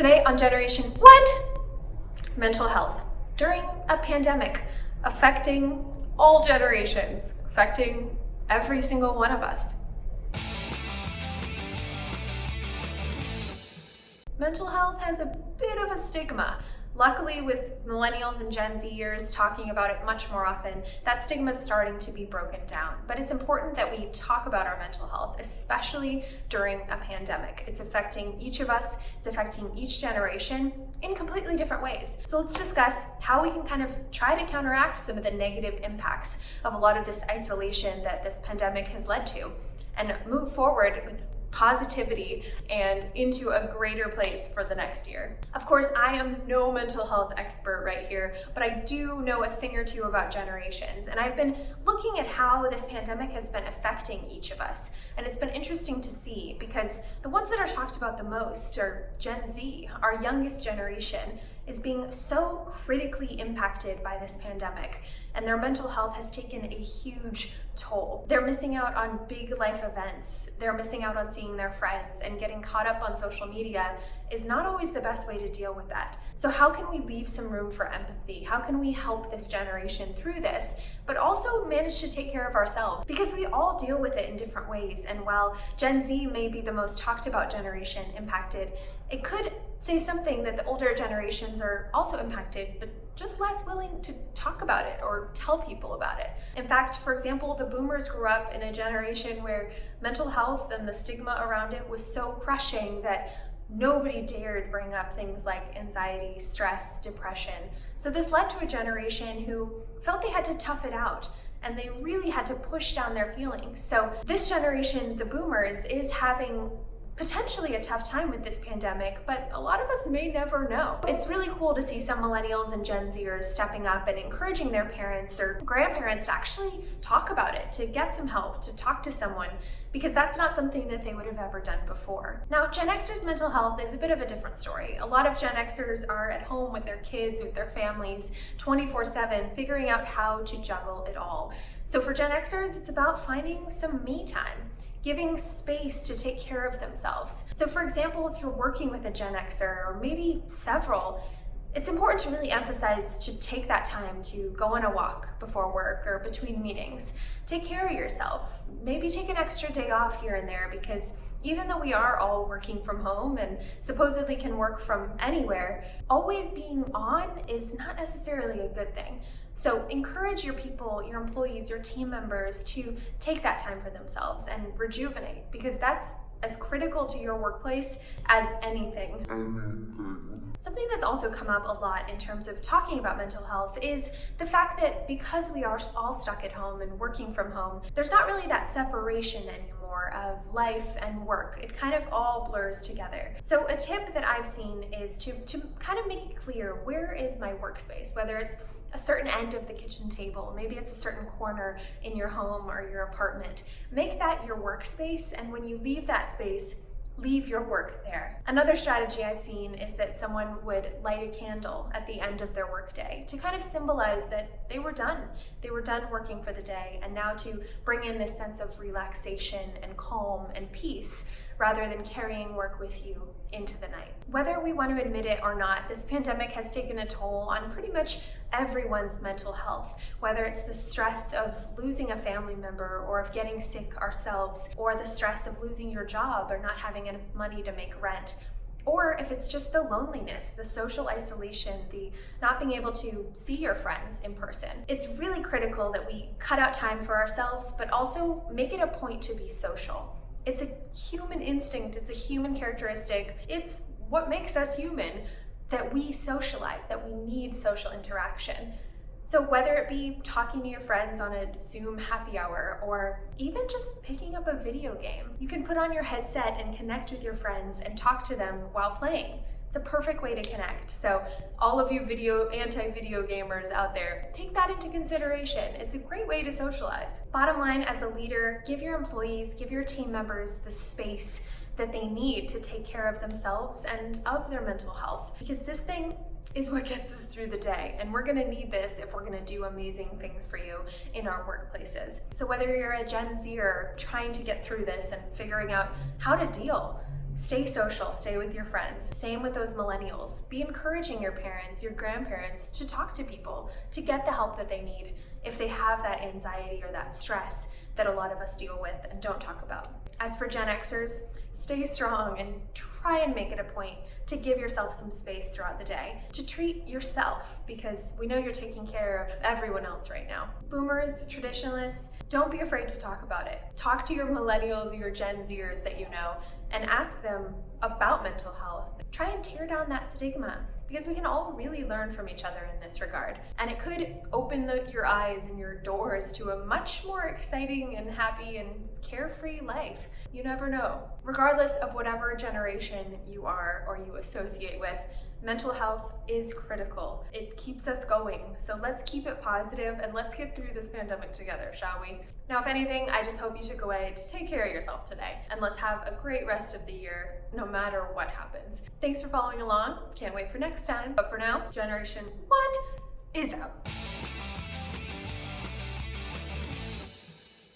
Today on Generation What? Mental health during a pandemic affecting all generations, affecting every single one of us. Mental health has a bit of a stigma. Luckily, with millennials and Gen Zers talking about it much more often, that stigma is starting to be broken down. But it's important that we talk about our mental health, especially during a pandemic. It's affecting each of us, it's affecting each generation in completely different ways. So let's discuss how we can kind of try to counteract some of the negative impacts of a lot of this isolation that this pandemic has led to, and move forward with positivity and into a greater place for the next year. Of course, I am no mental health expert right here, but I do know a thing or two about generations. And I've been looking at how this pandemic has been affecting each of us. And it's been interesting to see because the ones that are talked about the most are Gen Z, our youngest generation, is being so critically impacted by this pandemic, and their mental health has taken a huge toll. They're missing out on big life events. They're missing out on seeing their friends, and getting caught up on social media is not always the best way to deal with that. So how can we leave some room for empathy? How can we help this generation through this, but also manage to take care of ourselves? Because we all deal with it in different ways, and while Gen Z may be the most talked about generation impacted, it could say something that the older generations are also impacted, but just less willing to talk about it or tell people about it. In fact, for example, the boomers grew up in a generation where mental health and the stigma around it was so crushing that nobody dared bring up things like anxiety, stress, depression. So this led to a generation who felt they had to tough it out, and they really had to push down their feelings. So this generation, the boomers, is having potentially a tough time with this pandemic, but a lot of us may never know. It's really cool to see some millennials and Gen Zers stepping up and encouraging their parents or grandparents to actually talk about it, to get some help, to talk to someone, because that's not something that they would have ever done before. Now, Gen Xers' mental health is a bit of a different story. A lot of Gen Xers are at home with their kids, with their families, 24/7, figuring out how to juggle it all. So for Gen Xers, it's about finding some me time, giving space to take care of themselves. So for example, if you're working with a Gen Xer, or maybe several, it's important to really emphasize to take that time to go on a walk before work or between meetings. Take care of yourself. Maybe take an extra day off here and there, because even though we are all working from home and supposedly can work from anywhere, always being on is not necessarily a good thing. So encourage your people, your employees, your team members to take that time for themselves and rejuvenate, because that's as critical to your workplace as anything. Something that's also come up a lot in terms of talking about mental health is the fact that because we are all stuck at home and working from home, there's not really that separation anymore of life and work. It kind of all blurs together. So a tip that I've seen is to kind of make it clear, where is my workspace? Whether it's a certain end of the kitchen table, maybe it's a certain corner in your home or your apartment. Make that your workspace, and when you leave that space, leave your work there. Another strategy I've seen is that someone would light a candle at the end of their workday to kind of symbolize that they were done. They were done working for the day, and now to bring in this sense of relaxation and calm and peace, rather than carrying work with you into the night. Whether we want to admit it or not, this pandemic has taken a toll on pretty much everyone's mental health, whether it's the stress of losing a family member or of getting sick ourselves, or the stress of losing your job or not having enough money to make rent, or if it's just the loneliness, the social isolation, the not being able to see your friends in person. It's really critical that we cut out time for ourselves, but also make it a point to be social. It's a human instinct, it's a human characteristic, it's what makes us human, that we socialize, that we need social interaction. So whether it be talking to your friends on a Zoom happy hour, or even just picking up a video game, you can put on your headset and connect with your friends and talk to them while playing. It's a perfect way to connect. So all of you anti-video gamers out there, take that into consideration. It's a great way to socialize. Bottom line, as a leader, give your employees, give your team members the space that they need to take care of themselves and of their mental health, because this thing is what gets us through the day, and we're gonna need this if we're gonna do amazing things for you in our workplaces. So whether you're a Gen Z or trying to get through this and figuring out how to deal, Stay social, stay with your friends. Same with those millennials. Be encouraging your parents, your grandparents to talk to people, to get the help that they need if they have that anxiety or that stress that a lot of us deal with and don't talk about. As for Gen Xers, stay strong and try and make it a point to give yourself some space throughout the day, to treat yourself, because we know you're taking care of everyone else right now. Boomers, traditionalists, don't be afraid to talk about it. Talk to your millennials, your Gen Zers that you know, and ask them about mental health. Try and tear down that stigma, because we can all really learn from each other in this regard. And it could open your eyes and your doors to a much more exciting and happy and carefree life. You never know. Regardless of whatever generation you are or you associate with, mental health is critical. It keeps us going. So let's keep it positive and let's get through this pandemic together, shall we? Now, if anything, I just hope you took away to take care of yourself today. And let's have a great rest of the year, no matter what happens. Thanks for following along. Can't wait for next time. But for now, Generation What is out.